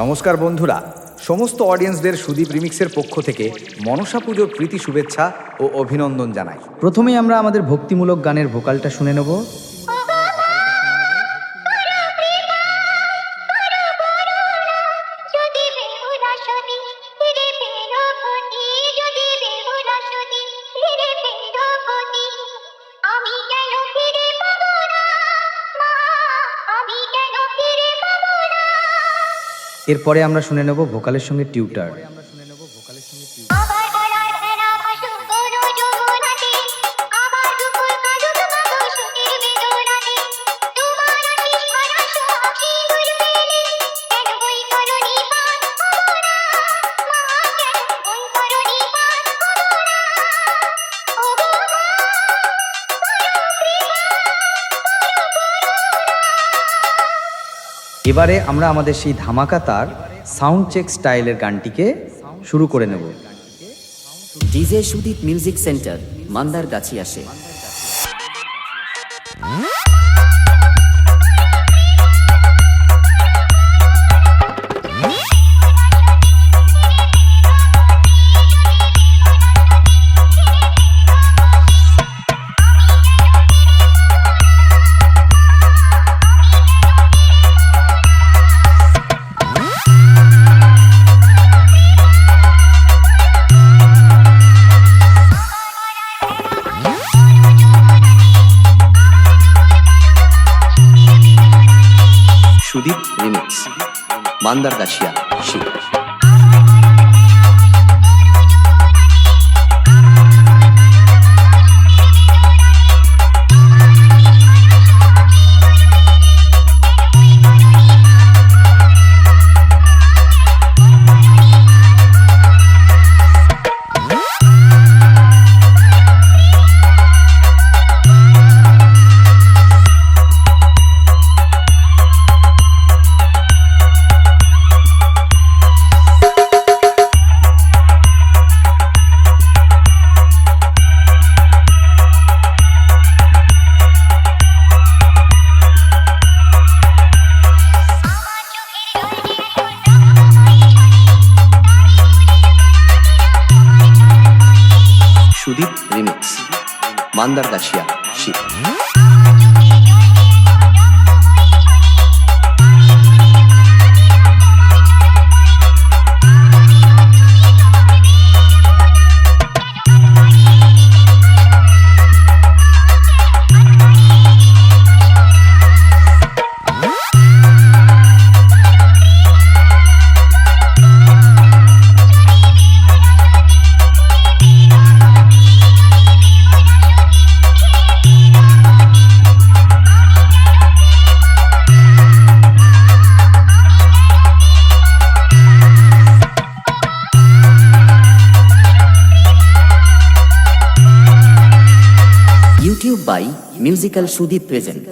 নমস্কার বন্ধুরা, সমস্ত অডিয়েন্সদের সুদীপ রিমিক্সের পক্ষ থেকে মনসা পুজোর প্রীতি শুভেচ্ছা ও অভিনন্দন জানাই। প্রথমেই আমরা আমাদের ভক্তিমূলক গানের ভোকালটা শুনে নেব। এরপরে আমরা শুনে নেব ভোকালের সঙ্গে টিউটার। এবারে আমরা আমাদের সেই ধামাকাতার সাউন্ড চেক স্টাইলের গানটিকে শুরু করে নেব। DJ Sudip music centre, Mandargachhi আসে। সুদীপ রিমিক্স, মান্দারগাছিয়া শিব। সুদীপ রিমিক্স, মান্দারগাছিয়া Shiv. YouTube by Musical Sudip present.